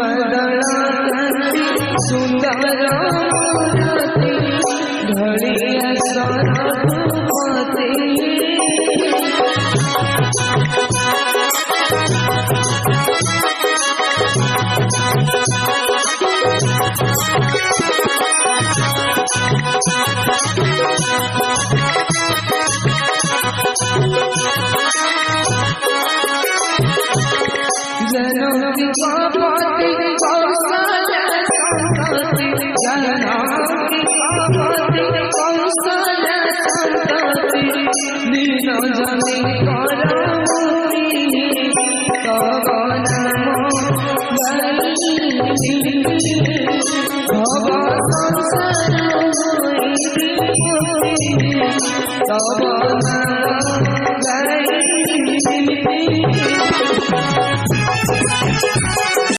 बदला सुंदर मूर्ति ढलिया सरस्वती जनों पापति कौशल्या संतति जनों पापति कौशल्या संतति दीन जने करमुनि तव नमो भव संसार तव